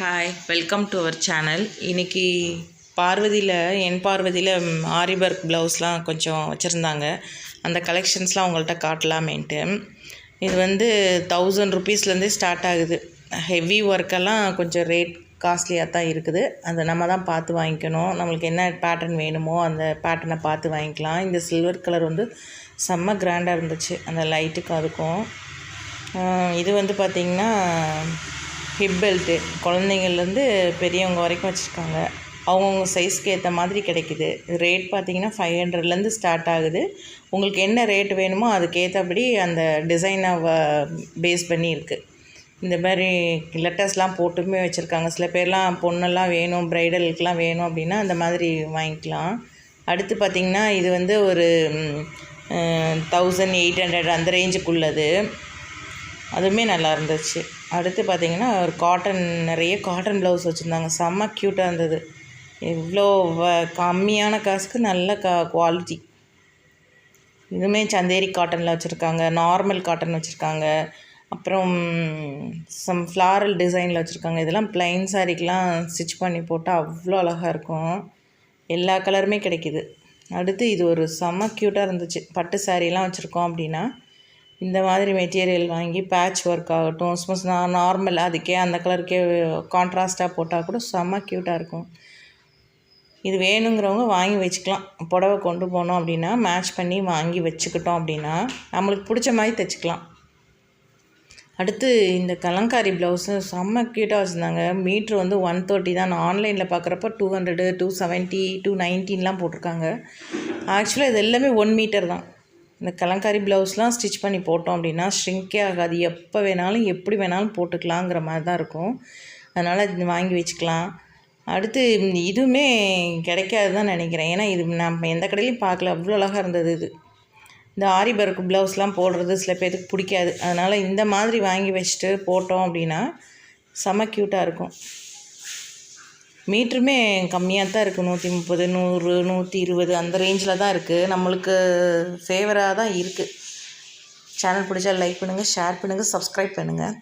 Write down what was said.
Hi, welcome to our channel. இன்றைக்கி பார்வதியில் ஆரி work ப்ளவுஸ்லாம் கொஞ்சம் வச்சுருந்தாங்க. அந்த கலெக்ஷன்ஸ்லாம் உங்கள்கிட்ட காட்டலாமேன்ட்டு. இது 1000 ருபீஸ்லேருந்தே ஸ்டார்ட் ஆகுது. ஹெவி ஒர்க்கெல்லாம் கொஞ்சம் ரேட் காஸ்ட்லியாக தான் இருக்குது. அதை நம்ம தான் பார்த்து வாங்கிக்கணும். நம்மளுக்கு என்ன பேட்டர்ன் வேணுமோ அந்த பேட்டர்னை பார்த்து வாங்கிக்கலாம். இந்த சில்வர் கலர் செம்ம கிராண்டாக இருந்துச்சு, அந்த லைட்டுக்கு அதுக்கும். இது பார்த்திங்கன்னா ஹிப் பெல்ட்டு குழந்தைங்கள்லேருந்து பெரியவங்க வரைக்கும் வச்சுருக்காங்க. அவங்கவுங்க சைஸ்க்கு ஏற்ற மாதிரி கிடைக்கிது. ரேட் பார்த்திங்கன்னா 500லேருந்து ஸ்டார்ட் ஆகுது. உங்களுக்கு என்ன ரேட் வேணுமோ அதுக்கேற்றபடி அந்த டிசைனை பேஸ் பண்ணி இருக்குது. இந்த மாதிரி லெட்டர்ஸ்லாம் போட்டுமே வச்சுருக்காங்க. சில பேர்லாம் பொண்ணெல்லாம் வேணும், ப்ரைடலுக்கெலாம் வேணும் அப்படின்னா அந்த மாதிரி வாங்கிக்கலாம். அடுத்து பார்த்திங்கன்னா இது ஒரு 1800 அந்த ரேஞ்சுக்குள்ளது. அதுவுமே நல்லா இருந்துச்சு. அடுத்து பார்த்திங்கன்னா ஒரு நிறைய காட்டன் ப்ளவுஸ் வச்சுருந்தாங்க. செம்ம க்யூட்டாக இருந்தது. இவ்வளோ கம்மியான காசுக்கு நல்ல குவாலிட்டி. இதுவுமே சந்தேரி காட்டனில் வச்சுருக்காங்க, நார்மல் காட்டன் வச்சுருக்காங்க, அப்புறம் ஃப்ளாரல் டிசைனில் வச்சுருக்காங்க. இதெல்லாம் ப்ளைன் சாரீக்கெலாம் ஸ்டிச் பண்ணி போட்டால் அவ்வளோ அழகாக இருக்கும். எல்லா கலருமே கிடைக்கிது. அடுத்து இது ஒரு செம்ம க்யூட்டாக இருந்துச்சு. பட்டு சாரீலாம் வச்சுருக்கோம் அப்படின்னா இந்த மாதிரி மெட்டீரியல் வாங்கி பேட்ச் ஒர்க் ஆகட்டும், சும்மா நார்மல் அதுக்கே அந்த கலருக்கே கான்ட்ராஸ்ட்டாக போட்டால் கூட செம்ம க்யூட்டாக இருக்கும். இது வேணுங்கிறவங்க வாங்கி வச்சுக்கலாம். புடவை கொண்டு போனோம் அப்படின்னா மேட்ச் பண்ணி வாங்கி வச்சுக்கிட்டோம் அப்படின்னா நம்மளுக்கு பிடிச்ச மாதிரி தைச்சிக்கலாம். அடுத்து இந்த கலங்காரி ப்ளவுஸு செம்ம க்யூட்டாக வச்சுருந்தாங்க. மீட்ரு 130 தான். நான் ஆன்லைனில் பார்க்குறப்ப 200, 270, 219 போட்டிருக்காங்க. ஆக்சுவலாக இது எல்லாமே 1 மீட்டர் தான். இந்த கலங்காரி ப்ளவுஸ்லாம் ஸ்டிச் பண்ணி போட்டோம் அப்படின்னா ஷ்ரிங்கே ஆகாது. எப்போ வேணாலும் எப்படி வேணாலும் போட்டுக்கலாங்கிற மாதிரி தான் இருக்கும். அதனால் இது வாங்கி வச்சுக்கலாம். அடுத்து இதுவுமே கிடைக்காது தான் நினைக்கிறேன். ஏன்னா இது நம்ம எந்த கடையிலையும் பார்க்கல. அவ்வளோ அழகாக இருந்தது. இந்த ஆரி ஒர்க் ப்ளவுஸ்லாம் போடுறது சில பேருக்கு பிடிக்காது. அதனால் இந்த மாதிரி வாங்கி வச்சுட்டு போட்டோம் அப்படின்னா செம்ம க்யூட்டாக இருக்கும். மீட்டருமே கம்மியாக தான் இருக்குது. 130, 100, 120 அந்த ரேஞ்சில் தான் இருக்குது. நம்மளுக்கு ஃபேவராக தான் இருக்குது. சேனல் பிடிச்சா லைக் பண்ணுங்கள், ஷேர் பண்ணுங்கள், சப்ஸ்கிரைப் பண்ணுங்கள்.